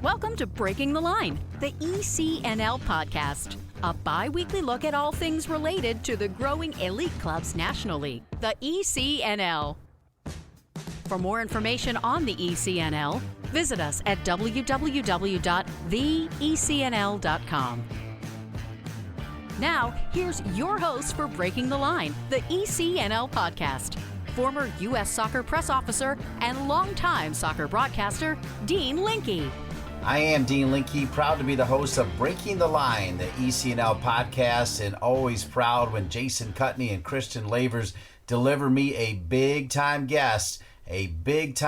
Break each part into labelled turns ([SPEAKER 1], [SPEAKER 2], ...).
[SPEAKER 1] Welcome to Breaking the Line, the ECNL Podcast, a bi-weekly look at all things related to the growing elite clubs nationally, the ECNL. For more information on the ECNL, visit us at www.theecnl.com. Now, here's your host for Breaking the Line, the ECNL Podcast, former U.S. Soccer press officer and longtime soccer broadcaster, Dean Linke.
[SPEAKER 2] I am Dean Linke, proud to be the host of Breaking the Line, the ECNL podcast, and always proud when Jason Cutney and Christian Lavers deliver me a big-time guest big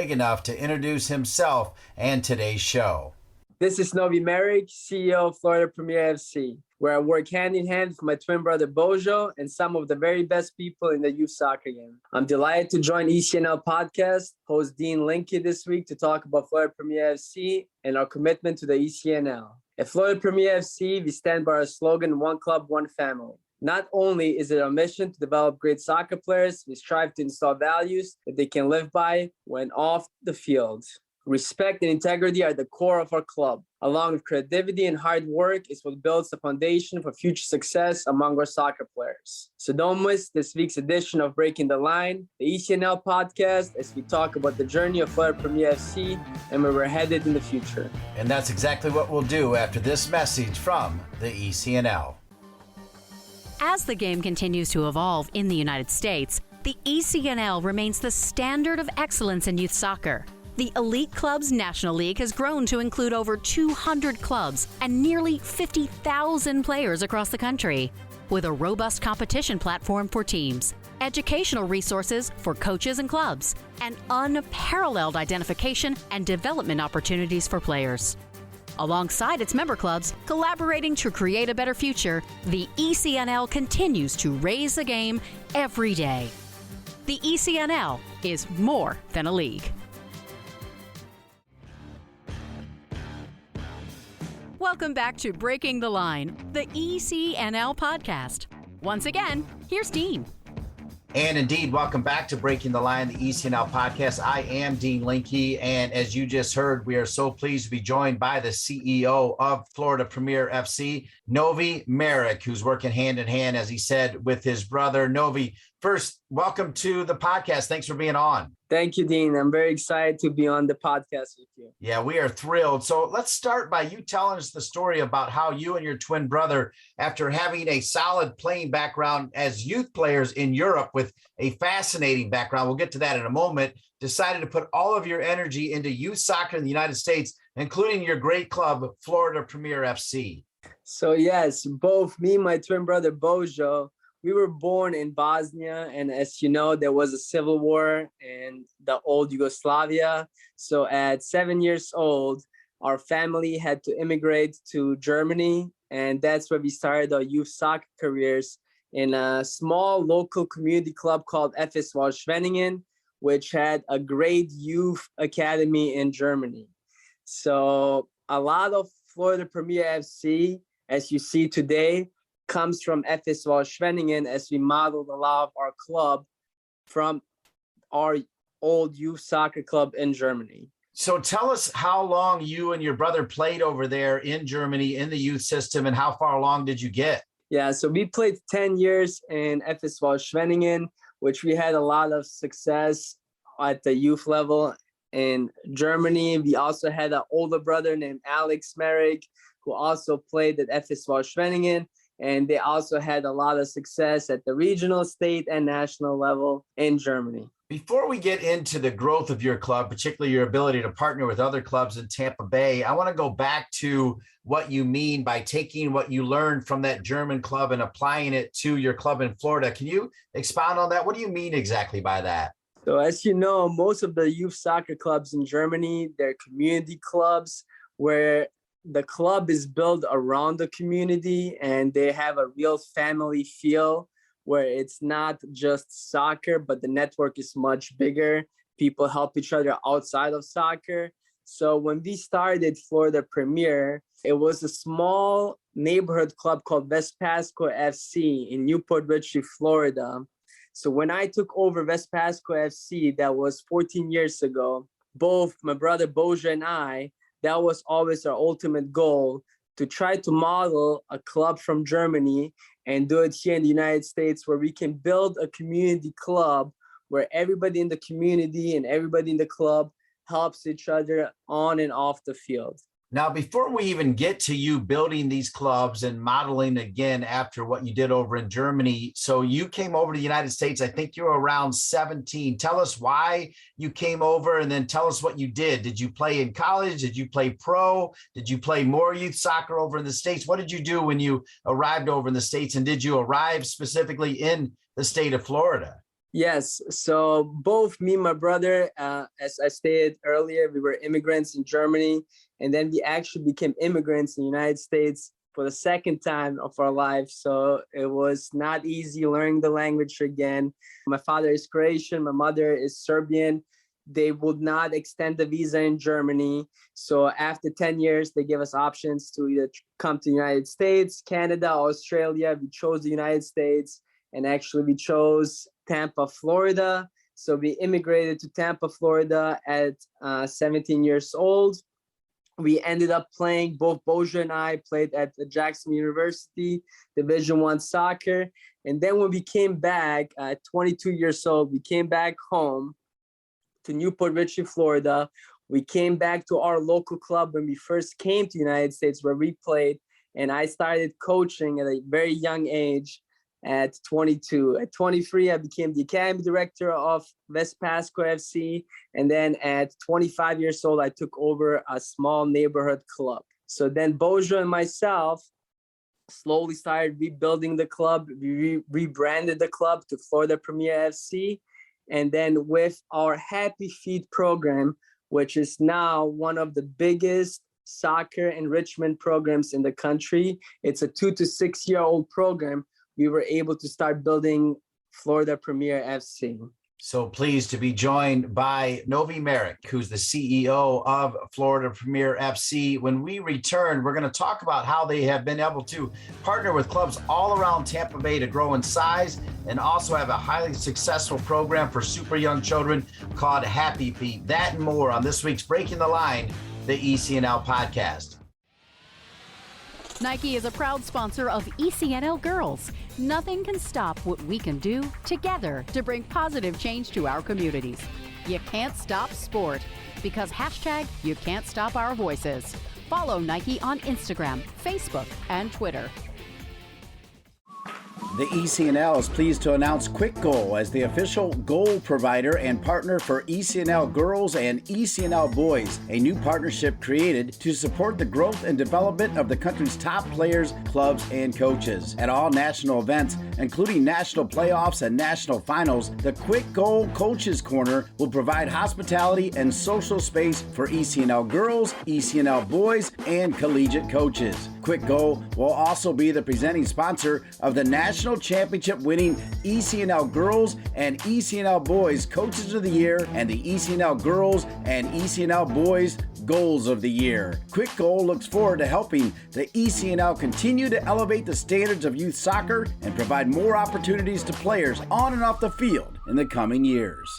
[SPEAKER 2] enough to introduce himself and today's show.
[SPEAKER 3] This is Novi Maric, CEO of Florida Premier FC, where I work hand in hand with my twin brother Bosho and some of the very best people in the youth soccer game. I'm delighted to join ECNL Podcast, host Dean Linke this week to talk about Florida Premier FC and our commitment to the ECNL. At Florida Premier FC, we stand by our slogan, One Club, One Family. Not only is it our mission to develop great soccer players, we strive to install values that they can live by when off the field. Respect and integrity are the core of our club. Along with creativity and hard work is what builds the foundation for future success among our soccer players. So don't miss this week's edition of Breaking the Line, the ECNL podcast, as we talk about the journey of Florida Premier FC and where we're headed in the future.
[SPEAKER 2] And that's exactly what we'll do after this message from the ECNL.
[SPEAKER 1] As the game continues to evolve in the United States, the ECNL remains the standard of excellence in youth soccer. The Elite Clubs National League has grown to include over 200 clubs and nearly 50,000 players across the country, with a robust competition platform for teams, educational resources for coaches and clubs, and unparalleled identification and development opportunities for players. Alongside its member clubs, collaborating to create a better future, the ECNL continues to raise the game every day. The ECNL is more than a league. Welcome back to Breaking the Line, the ECNL podcast. Once again, here's Dean.
[SPEAKER 2] And indeed, welcome back to Breaking the Line, the ECNL podcast. I am Dean Linke, and as you just heard, we are so pleased to be joined by the CEO of Florida Premier FC, Novi Maric, who's working hand in hand, as he said, with his brother. Novi, first, welcome to the podcast. Thanks for being on.
[SPEAKER 3] Thank you, Dean. I'm very excited to be on the podcast with you.
[SPEAKER 2] Yeah, we are thrilled. So let's start by you telling us the story about how you and your twin brother, after having a solid playing background as youth players in Europe with a fascinating background, we'll get to that in a moment, decided to put all of your energy into youth soccer in the United States, including your great club, Florida Premier FC.
[SPEAKER 3] So yes, both me and my twin brother Bosho, we were born in Bosnia, and as you know, there was a civil war in the old Yugoslavia. So at 7 years old, our family had to immigrate to Germany, and that's where we started our youth soccer careers in a small local community club called FS Schwenningen, which had a great youth academy in Germany. So a lot of Florida Premier FC, as you see today, comes from FS Schwenningen, as we modeled a lot of our club from our old youth soccer club in Germany.
[SPEAKER 2] So tell us how long you and your brother played over there in Germany in the youth system, and how far along did you get?
[SPEAKER 3] Yeah, so we played 10 years in FS Schwenningen, which we had a lot of success at the youth level in Germany. We also had an older brother named Alex Maric, who also played at FS Schwenningen. And they also had a lot of success at the regional, state, and national level in Germany.
[SPEAKER 2] Before we get into the growth of your club, particularly your ability to partner with other clubs in Tampa Bay, I want to go back to what you mean by taking what you learned from that German club and applying it to your club in Florida. Can you expound on that? What do you mean exactly by that?
[SPEAKER 3] So as you know, most of the youth soccer clubs in Germany, they're community clubs where the club is built around the community and they have a real family feel where it's not just soccer, but the network is much bigger. People help each other outside of soccer. So when we started Florida Premier, it was a small neighborhood club called West Pasco FC in Newport Richey, Florida. So when I took over West Pasco FC, that was 14 years ago, both my brother Bosho and I that was always our ultimate goal, to try to model a club from Germany and do it here in the United States, where we can build a community club where everybody in the community and everybody in the club helps each other on and off the field.
[SPEAKER 2] Now, before we even get to you building these clubs and modeling again after what you did over in Germany, so you came over to the United States, I think you were around 17. Tell us why you came over, and then tell us what you did. Did you play in college? Did you play pro? Did you play more youth soccer over in the States? What did you do when you arrived over in the States, and did you arrive specifically in the state of Florida?
[SPEAKER 3] Yes. So both me and my brother, as I stated earlier, we were immigrants in Germany, and then we actually became immigrants in the United States for the second time of our lives. So it was not easy learning the language again. My father is Croatian, my mother is Serbian. They would not extend the visa in Germany. So after 10 years, they gave us options to either come to the United States, Canada, Australia. We chose the United States, and actually we chose Tampa, Florida. So we immigrated to Tampa, Florida at 17 years old. We ended up playing, both Bosho and I played at the Jackson University, Division I soccer. And then when we came back at 22 years old, we came back home to Newport Richey, Florida. We came back to our local club when we first came to the United States, where we played. And I started coaching at a very young age. At 22. At 23, I became the academy director of West Pasco FC. And then at 25 years old, I took over a small neighborhood club. So then Bosho and myself slowly started rebuilding the club. We rebranded the club to Florida Premier FC. And then with our Happy Feet program, which is now one of the biggest soccer enrichment programs in the country, it's a 2 to 6 year old program. We were able to start building Florida Premier FC.
[SPEAKER 2] So pleased to be joined by Novi Maric, who's the CEO of Florida Premier FC. When we return, we're going to talk about how they have been able to partner with clubs all around Tampa Bay to grow in size, and also have a highly successful program for super young children called Happy Feet. That and more on this week's Breaking the Line, the ECNL Podcast.
[SPEAKER 1] Nike is a proud sponsor of ECNL Girls. Nothing can stop what we can do together to bring positive change to our communities. You can't stop sport, because hashtag you can't stop our voices. Follow Nike on Instagram, Facebook, and Twitter.
[SPEAKER 2] The ECNL is pleased to announce Quick Goal as the official goal provider and partner for ECNL Girls and ECNL Boys, a new partnership created to support the growth and development of the country's top players, clubs, and coaches. At all national events, including national playoffs and national finals, the Quick Goal Coaches Corner will provide hospitality and social space for ECNL Girls, ECNL Boys, and collegiate coaches. Quick Goal will also be the presenting sponsor of the National Championship winning ECNL Girls and ECNL Boys Coaches of the Year and the ECNL Girls and ECNL Boys Goals of the Year. Quick Goal looks forward to helping the ECNL continue to elevate the standards of youth soccer and provide more opportunities to players on and off the field in the coming years.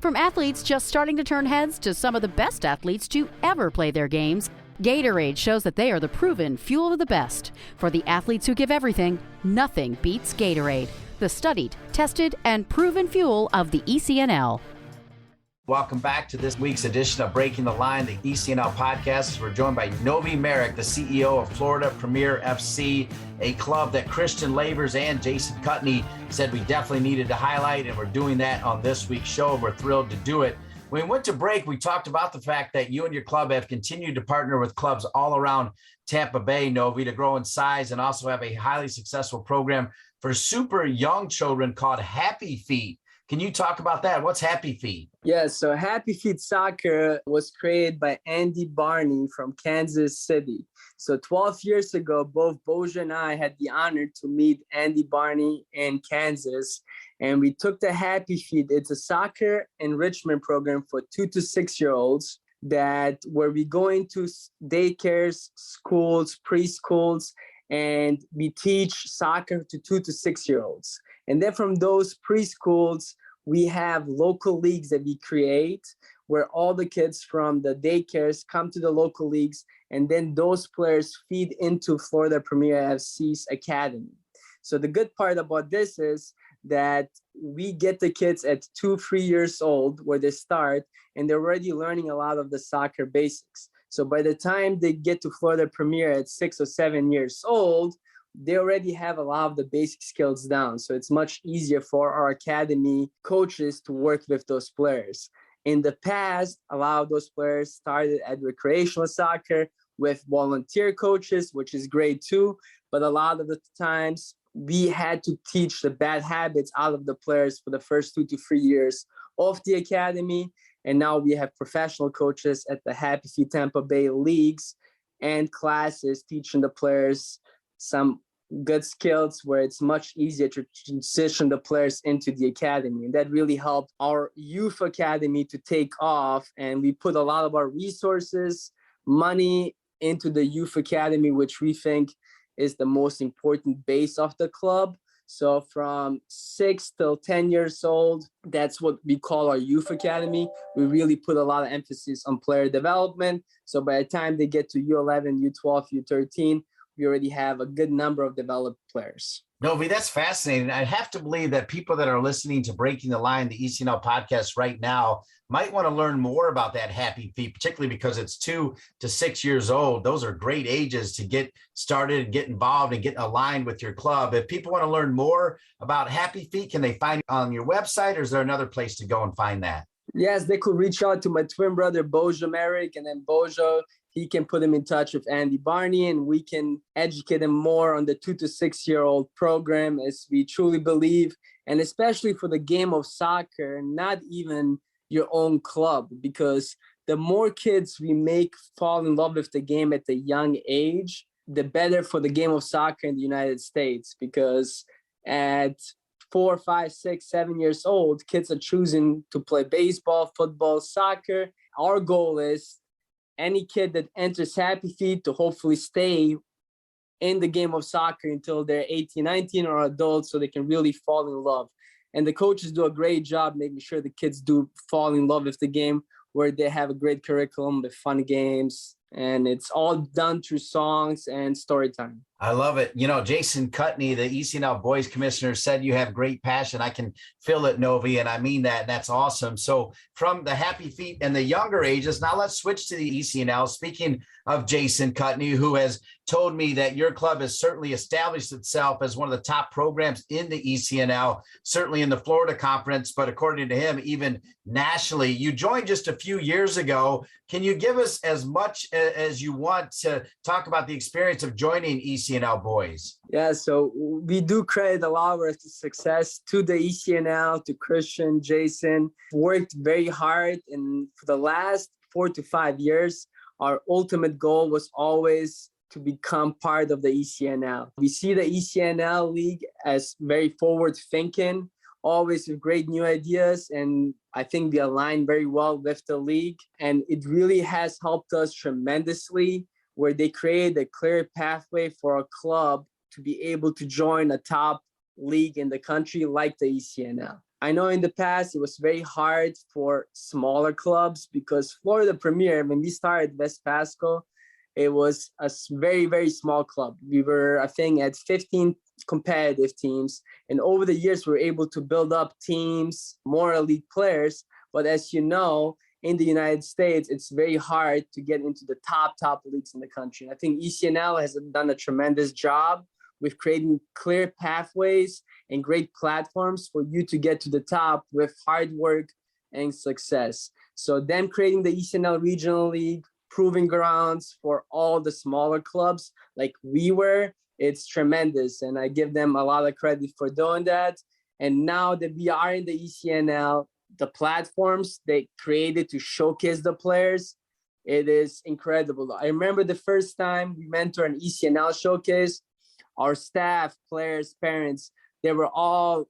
[SPEAKER 1] From athletes just starting to turn heads to some of the best athletes to ever play their games, Gatorade shows that they are the proven fuel of the best. For the athletes who give everything, nothing beats Gatorade, the studied, tested, and proven fuel of the ECNL.
[SPEAKER 2] Welcome back to this week's edition of Breaking the Line, the ECNL Podcast. We're joined by Novi Maric, the CEO of Florida Premier FC, a club that Christian Labors and Jason Cutney said we definitely needed to highlight, and we're doing that on this week's show, and we're thrilled to do it. When we went to break, we talked about the fact that you and your club have continued to partner with clubs all around Tampa Bay, Novi, to grow in size and also have a highly successful program for super young children called Happy Feet. Can you talk about that? What's Happy Feet?
[SPEAKER 3] Yes, so Happy Feet Soccer was created by Andy Barney from Kansas City. So 12 years ago, both Bosho and I had the honor to meet Andy Barney in Kansas. And we took the Happy Feet. It's a soccer enrichment program for 2 to 6 year olds where we go into daycares, schools, preschools, and we teach soccer to 2 to 6 year olds. And then from those preschools, we have local leagues that we create where all the kids from the daycares come to the local leagues, and then those players feed into Florida Premier FC's academy. So the good part about this is that we get the kids at 2-3 years old where they start, and they're already learning a lot of the soccer basics. So by the time they get to Florida Premier at 6 or 7 years old, they already have a lot of the basic skills down. So it's much easier for our academy coaches to work with those players. In the past, a lot of those players started at recreational soccer with volunteer coaches, which is great too. But a lot of the times we had to teach the bad habits out of the players for the first 2 to 3 years of the academy. And now we have professional coaches at the Happy Feet Tampa Bay leagues and classes teaching the players some good skills where it's much easier to transition the players into the academy. And that really helped our youth academy to take off. And we put a lot of our resources, money into the youth academy, which we think is the most important base of the club. So from 6 till 10 years old, that's what we call our youth academy. We really put a lot of emphasis on player development. So by the time they get to U11, U12, U13, we already have a good number of developed players.
[SPEAKER 2] Novi, that's fascinating. I have to believe that people that are listening to Breaking the Line, the ECNL podcast right now, might want to learn more about that Happy Feet, particularly because it's 2 to 6 years old. Those are great ages to get started and get involved and get aligned with your club. If people want to learn more about Happy Feet, can they find it on your website, or is there another place to go and find that?
[SPEAKER 3] Yes, they could reach out to my twin brother, Bosho Maric, and then Bosho, he can put them in touch with Andy Barney, and we can educate them more on the 2 to 6 year old program, as we truly believe, and especially for the game of soccer, not even your own club, because the more kids we make fall in love with the game at a young age, the better for the game of soccer in the United States, because at 4, 5, 6, 7 years old, kids are choosing to play baseball, football, soccer. Our goal is any kid that enters Happy Feet to hopefully stay in the game of soccer until they're 18, 19 or adults, so they can really fall in love. And the coaches do a great job making sure the kids do fall in love with the game, where they have a great curriculum with fun games, and it's all done through songs and story time.
[SPEAKER 2] I love it. You know, Jason Cutney, the ECNL boys commissioner, said you have great passion. I can feel it, Novi, and I mean that. And that's awesome. So from the Happy Feet and the younger ages, now let's switch to the ECNL. Speaking of Jason Cutney, who has told me that your club has certainly established itself as one of the top programs in the ECNL, certainly in the Florida Conference, but according to him, even nationally. You joined just a few years ago. Can you give us as much as you want to talk about the experience of joining ECNL boys?
[SPEAKER 3] Yeah, so we do credit a lot of our success to the ECNL, to Christian, Jason. Worked very hard, and for the last 4 to 5 years, our ultimate goal was always to become part of the ECNL. We see the ECNL league as very forward thinking, always with great new ideas, and I think we align very well with the league, and it really has helped us tremendously, where they create a clear pathway for a club to be able to join a top league in the country like the ECNL. I know in the past it was very hard for smaller clubs, because Florida Premier, when we started West Pasco, it was a very, very small club. We were, I think, at 15 competitive teams. And over the years, we were able to build up teams, more elite players. But as you know, in the United States, it's very hard to get into the top leagues in the country. And I think ECNL has done a tremendous job with creating clear pathways and great platforms for you to get to the top with hard work and success. So them creating the ECNL Regional League, proving grounds for all the smaller clubs like we were, it's tremendous. And I give them a lot of credit for doing that. And now that we are in the ECNL, the platforms they created to showcase the players, it is incredible. I remember the first time we went to an ECNL showcase, our staff, players, parents, they were all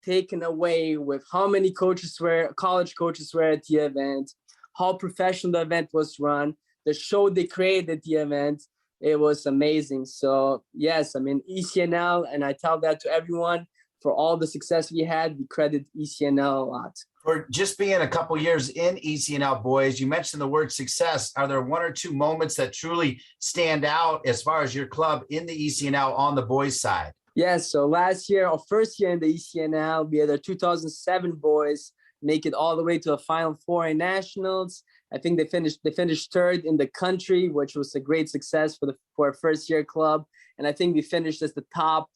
[SPEAKER 3] taken away with how many college coaches were at the event, how professional the event was run, the show they created at the event. It was amazing. So yes, I mean, ECNL, and I tell that to everyone, for all the success we had, we credit ECNL a lot.
[SPEAKER 2] For just being a couple years in ECNL boys, you mentioned the word success. Are there one or two moments that truly stand out as far as your club in the ECNL on the boys side?
[SPEAKER 3] Yes, so last year, our first year in the ECNL, we had our 2007 boys make it all the way to the Final Four in Nationals. I think they finished third in the country, which was a great success for a first year club. And I think we finished as the top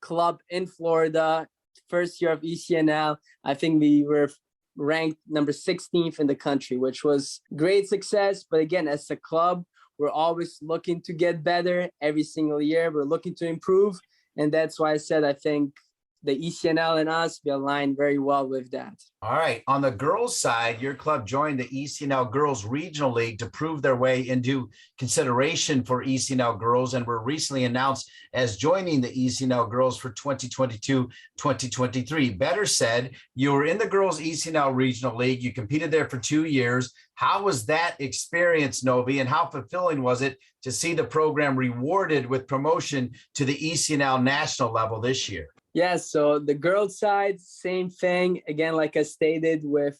[SPEAKER 3] club in Florida, first year of ECNL. I think we were ranked number 16th in the country, which was great success. But again, as a club, we're always looking to get better every single year. We're looking to improve. And that's why I said I think the ECNL and us, we align very well with that.
[SPEAKER 2] All right. On the girls' side, your club joined the ECNL Girls Regional League to prove their way into consideration for ECNL Girls, and were recently announced as joining the ECNL Girls for 2022-2023. Better said, you were in the Girls ECNL Regional League. You competed there for 2 years. How was that experience, Novi, and how fulfilling was it to see the program rewarded with promotion to the ECNL national level this year?
[SPEAKER 3] Yes, so the girls' side, same thing. Again, like I stated, with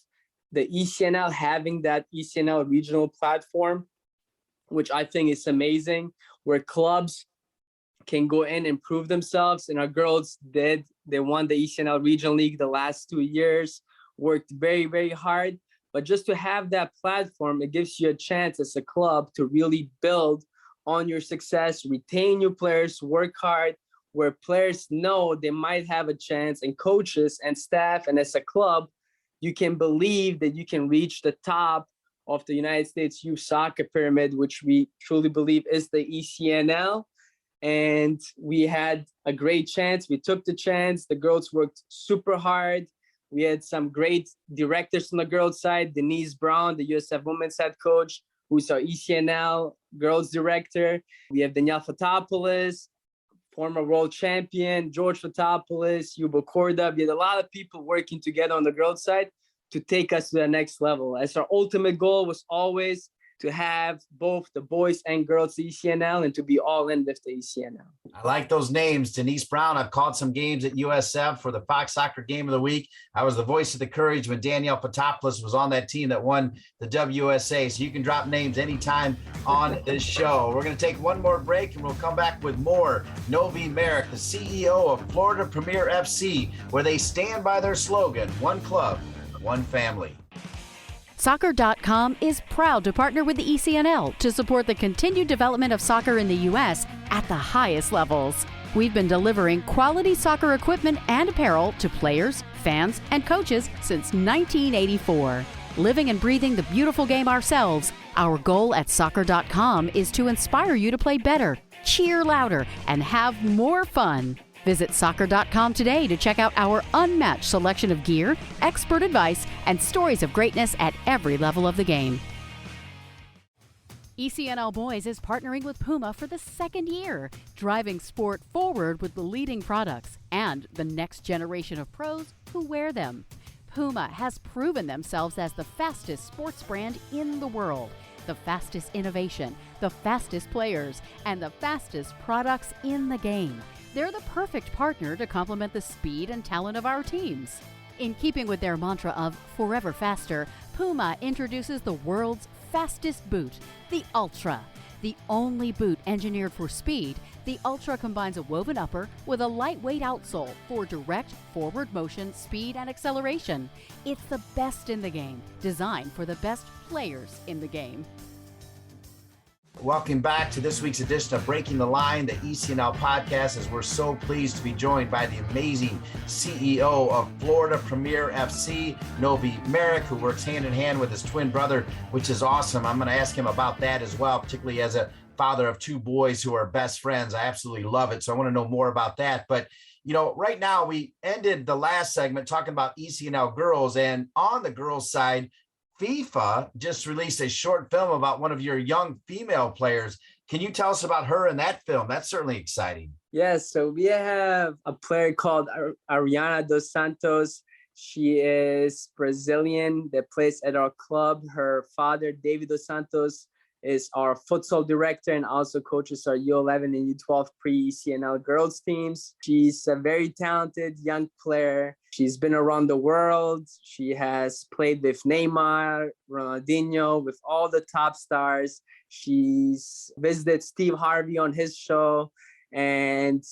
[SPEAKER 3] the ECNL having that ECNL regional platform, which I think is amazing, where clubs can go in and prove themselves. And our girls did. They won the ECNL Regional League the last 2 years, worked very, very hard. But just to have that platform, it gives you a chance as a club to really build on your success, retain your players, work hard, where players know they might have a chance, and coaches and staff and as a club, you can believe that you can reach the top of the United States youth soccer pyramid, which we truly believe is the ECNL. And we had a great chance. We took the chance. The girls worked super hard. We had some great directors on the girls' side, Denise Brown, the USF women's head coach, who's our ECNL girls director. We have Danielle Fotopoulos, former world champion, George Fotopoulos, Yubo Korda. We had a lot of people working together on the girls' side to take us to the next level. As our ultimate goal was always to have both the boys and girls ECNL and to be all in with the ECNL.
[SPEAKER 2] I like those names. Denise Brown, I've called some games at USF for the Fox Soccer Game of the Week. I was the voice of the courage when Danielle Fotopoulos was on that team that won the WSA. So you can drop names anytime on this show. We're going to take one more break and we'll come back with more. Novi Maric, the CEO of Florida Premier FC, where they stand by their slogan, one club, one family.
[SPEAKER 1] Soccer.com is proud to partner with the ECNL to support the continued development of soccer in the U.S. at the highest levels. We've been delivering quality soccer equipment and apparel to players, fans, and coaches since 1984. Living and breathing the beautiful game ourselves, our goal at Soccer.com is to inspire you to play better, cheer louder, and have more fun. Visit Soccer.com today to check out our unmatched selection of gear, expert advice, and stories of greatness at every level of the game. ECNL Boys is partnering with Puma for the second year, driving sport forward with the leading products and the next generation of pros who wear them. Puma has proven themselves as the fastest sports brand in the world, the fastest innovation, the fastest players, and the fastest products in the game. They're the perfect partner to complement the speed and talent of our teams. In keeping with their mantra of forever faster, Puma introduces the world's fastest boot, the Ultra. The only boot engineered for speed, the Ultra combines a woven upper with a lightweight outsole for direct forward motion, speed, and acceleration. It's the best in the game, designed for the best players in the game.
[SPEAKER 2] Welcome back to this week's edition of Breaking the Line, the ECNL Podcast, as we're so pleased to be joined by the amazing CEO of Florida Premier FC, Novi Maric, who works hand in hand with his twin brother, which is awesome. I'm going to ask him about that as well, particularly as a father of two boys who are best friends. I absolutely love it. So I want to know more about that. But, you know, right now we ended the last segment talking about ECNL girls, and on the girls' side, FIFA just released a short film about one of your young female players. Can you tell us about her in that film? That's certainly exciting.
[SPEAKER 3] Yes, so we have a player called Ariana dos Santos. She is Brazilian that plays at our club. Her father, David dos Santos, is our futsal director and also coaches our U11 and U12 pre-ECNL girls teams. She's a very talented young player. She's been around the world. She has played with Neymar, Ronaldinho, with all the top stars. She's visited Steve Harvey on his show, and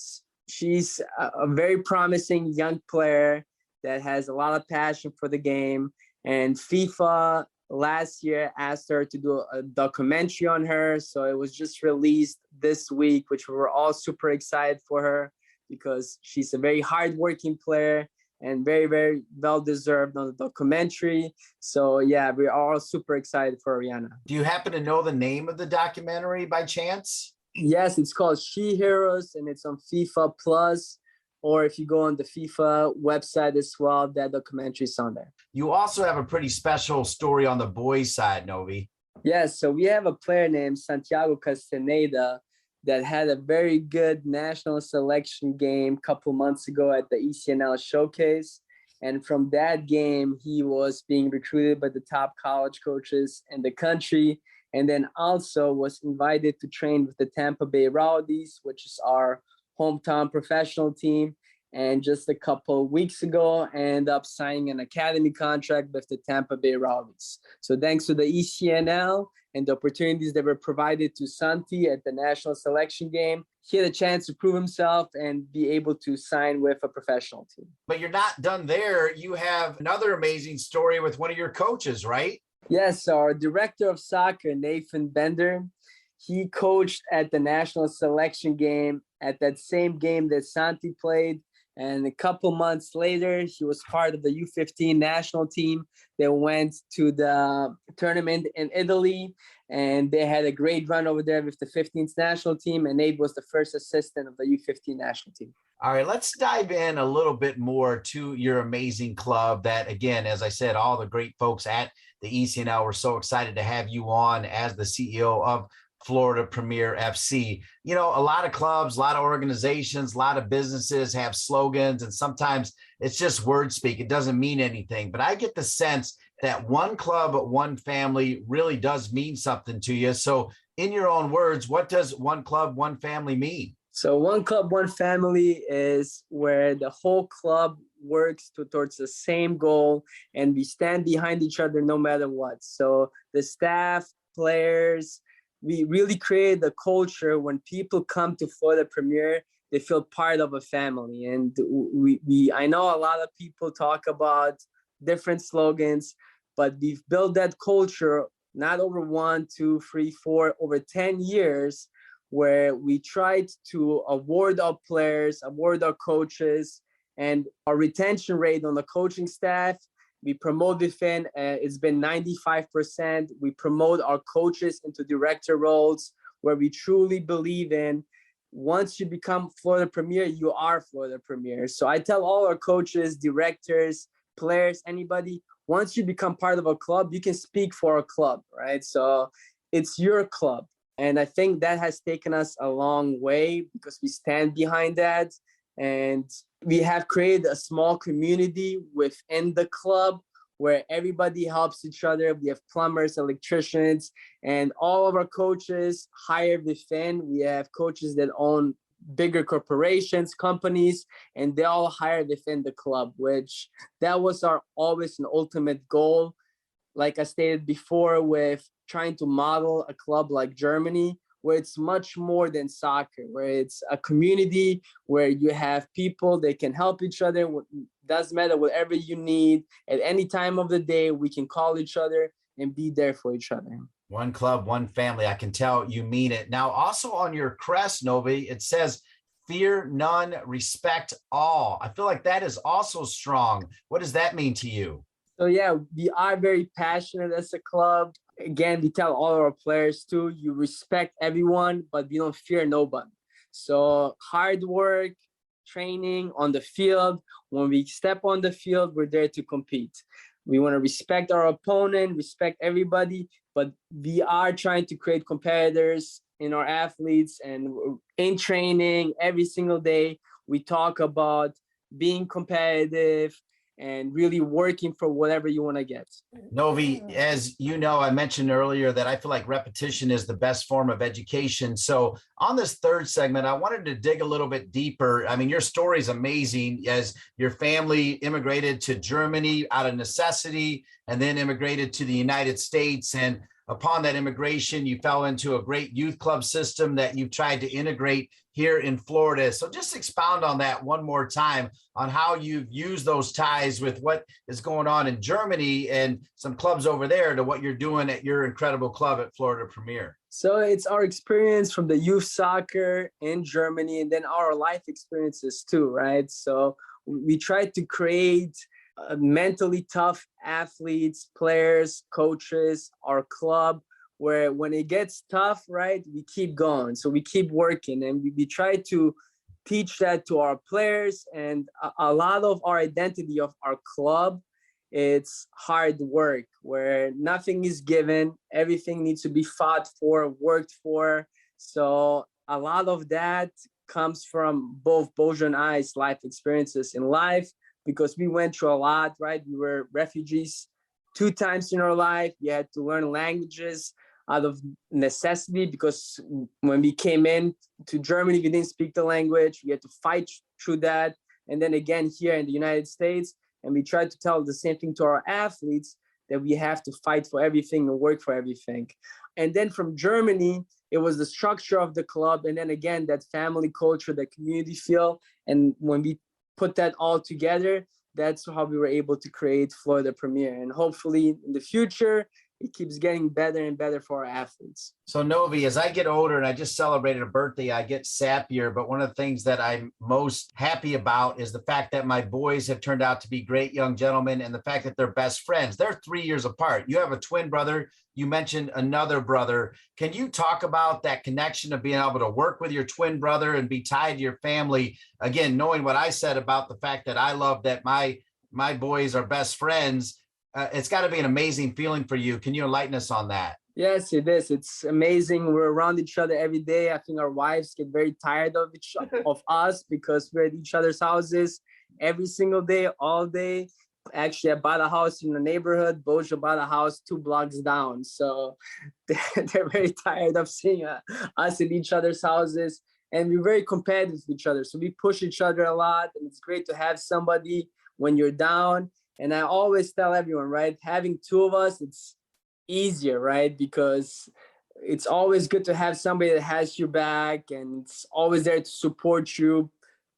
[SPEAKER 3] she's a very promising young player that has a lot of passion for the game. And FIFA last year asked her to do a documentary on her. So it was just released this week, which we were all super excited for her because she's a very hardworking player and very, very well-deserved on the documentary. So yeah, we're all super excited for Ariana.
[SPEAKER 2] Do you happen to know the name of the documentary by chance?
[SPEAKER 3] Yes, it's called She Heroes, and it's on FIFA Plus. Or if you go on the FIFA website as well, that documentary is on there.
[SPEAKER 2] You also have a pretty special story on the boys' side, Novi.
[SPEAKER 3] Yes, so we have a player named Santiago Castaneda that had a very good national selection game a couple months ago at the ECNL Showcase. And from that game, he was being recruited by the top college coaches in the country, and then also was invited to train with the Tampa Bay Rowdies, which is our hometown professional team. And just a couple of weeks ago, I ended up signing an academy contract with the Tampa Bay Rowdies. So thanks to the ECNL and the opportunities that were provided to Santi at the national selection game, he had a chance to prove himself and be able to sign with a professional team.
[SPEAKER 2] But you're not done there. You have another amazing story with one of your coaches, right?
[SPEAKER 3] Yes, our director of soccer, Nathan Bender, he coached at the national selection game at that same game that Santi played. And a couple months later, he was part of the U15 national team that went to the tournament in Italy. And they had a great run over there with the 15th national team. And Nate was the first assistant of the U15 national team.
[SPEAKER 2] All right, let's dive in a little bit more to your amazing club that, again, as I said, all the great folks at the ECNL were so excited to have you on as the CEO of Florida Premier FC. You know, a lot of clubs, a lot of organizations, a lot of businesses have slogans, and sometimes it's just word speak. It doesn't mean anything. But I get the sense that one club, one family really does mean something to you. So in your own words, what does one club, one family mean?
[SPEAKER 3] So one club, one family is where the whole club works towards the same goal, and we stand behind each other no matter what. So the staff, players, we really create the culture when people come to Florida Premier, they feel part of a family. And I know a lot of people talk about different slogans, but we've built that culture not over 1, 2, 3, 4, over 10 years, where we tried to award our players, award our coaches, and our retention rate on the coaching staff, we promote within, it's been 95%. We promote our coaches into director roles, where we truly believe in, once you become Florida Premier, you are Florida Premier. So I tell all our coaches, directors, players, anybody, once you become part of a club, you can speak for a club, right? So it's your club. And I think that has taken us a long way because we stand behind that. And we have created a small community within the club where everybody helps each other. We have plumbers, electricians, and all of our coaches hired within. We have coaches that own bigger corporations, companies, and they all hired within the club, which that was our always an ultimate goal. Like I stated before, with trying to model a club like Germany, where it's much more than soccer, where it's a community where you have people that can help each other. Doesn't matter whatever you need at any time of the day, we can call each other and be there for each other.
[SPEAKER 2] One club, one family. I can tell you mean it. Now, also on your crest, Novi, it says, fear none, respect all. I feel like that is also strong. What does that mean to you?
[SPEAKER 3] So yeah, we are very passionate as a club. Again, we tell all our players too, you respect everyone, but we don't fear nobody. So hard work, training on the field. When we step on the field, we're there to compete. We want to respect our opponent, respect everybody, but we are trying to create competitors in our athletes. And in training every single day, we talk about being competitive and really working for whatever you want to get.
[SPEAKER 2] Novi, as you know, I mentioned earlier that I feel like repetition is the best form of education. So on this third segment, I wanted to dig a little bit deeper. I mean, your story is amazing as your family immigrated to Germany out of necessity and then immigrated to the United States. And upon that immigration, you fell into a great youth club system that you've tried to integrate here in Florida. So just expound on that one more time on how you've used those ties with what is going on in Germany and some clubs over there to what you're doing at your incredible club at Florida Premier.
[SPEAKER 3] So it's our experience from the youth soccer in Germany and then our life experiences too, right? So we tried to create mentally tough athletes, players, coaches, our club, where when it gets tough, right, we keep going. So we keep working and we try to teach that to our players. And a lot of our identity of our club, it's hard work where nothing is given. Everything needs to be fought for, worked for. So a lot of that comes from both Bosho and I's life experiences in life, because we went through a lot, right? We were refugees 2 times in our life. We had to learn languages out of necessity because when we came in to Germany, we didn't speak the language. We had to fight through that. And then again, here in the United States, and we tried to tell the same thing to our athletes, that we have to fight for everything and work for everything. And then from Germany, it was the structure of the club. And then again, that family culture, that community feel. And when we put that all together, that's how we were able to create Florida Premier. And hopefully in the future, it keeps getting better and better for our athletes.
[SPEAKER 2] So Novi, as I get older and I just celebrated a birthday, I get sappier. But one of the things that I'm most happy about is the fact that my boys have turned out to be great young gentlemen and the fact that they're best friends. They're 3 years apart. You have a twin brother. You mentioned another brother. Can you talk about that connection of being able to work with your twin brother and be tied to your family? Again, knowing what I said about the fact that I love that my boys are best friends. It's got to be an amazing feeling for you. Can you enlighten us on that?
[SPEAKER 3] Yes, it is. It's amazing. We're around each other every day. I think our wives get very tired of us because we're at each other's houses every single day, all day. Actually, I bought a house in the neighborhood. Bosho bought a house 2 blocks down. So they're very tired of seeing us in each other's houses. And we're very competitive with each other. So we push each other a lot. And it's great to have somebody when you're down. And I always tell everyone, right, having 2 of us, it's easier, right? Because it's always good to have somebody that has your back and it's always there to support you,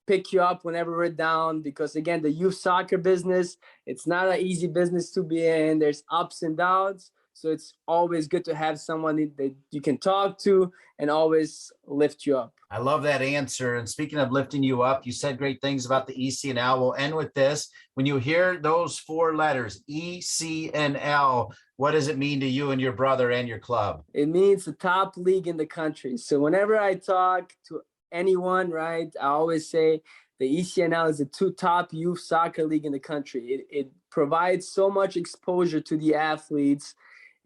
[SPEAKER 3] pick you up whenever we're down. Because again, the youth soccer business, it's not an easy business to be in. There's ups and downs. So it's always good to have someone that you can talk to and always lift you up.
[SPEAKER 2] I love that answer. And speaking of lifting you up, you said great things about the ECNL. We'll end with this. When you hear those 4 letters, ECNL, what does it mean to you and your brother and your club?
[SPEAKER 3] It means the top league in the country. So whenever I talk to anyone, right, I always say the ECNL is the 2 top youth soccer league in the country. It provides so much exposure to the athletes.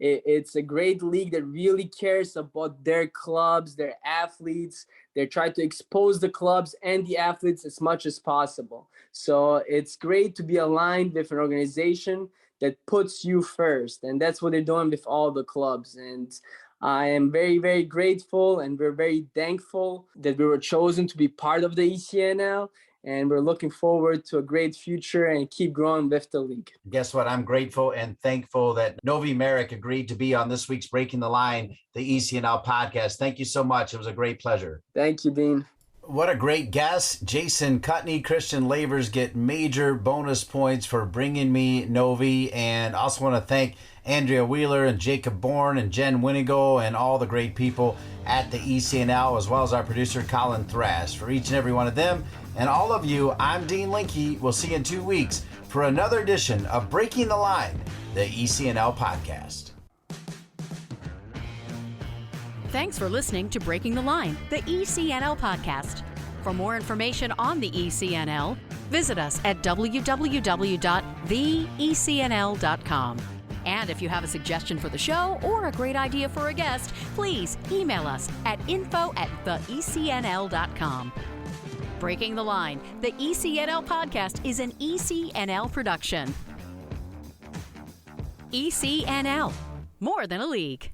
[SPEAKER 3] It's a great league that really cares about their clubs, their athletes. They try to expose the clubs and the athletes as much as possible. So it's great to be aligned with an organization that puts you first. And that's what they're doing with all the clubs. And I am very, very grateful and we're very thankful that we were chosen to be part of the ECNL. And we're looking forward to a great future and keep growing with the league.
[SPEAKER 2] Guess what? I'm grateful and thankful that Novi Maric agreed to be on this week's Breaking the Line, the ECNL podcast. Thank you so much. It was a great pleasure.
[SPEAKER 3] Thank you, Dean.
[SPEAKER 2] What a great guest. Jason Cutney, Christian Lavers get major bonus points for bringing me Novi. And also want to thank Andrea Wheeler and Jacob Bourne and Jen Winigo and all the great people at the ECNL, as well as our producer, Colin Thrash. For each and every one of them and all of you, I'm Dean Linke. We'll see you in 2 weeks for another edition of Breaking the Line, the ECNL podcast.
[SPEAKER 1] Thanks for listening to Breaking the Line, the ECNL podcast. For more information on the ECNL, visit us at www.theecnl.com. And if you have a suggestion for the show or a great idea for a guest, please email us at info@theecnl.com. Breaking the Line, the ECNL Podcast is an ECNL production. ECNL, more than a league.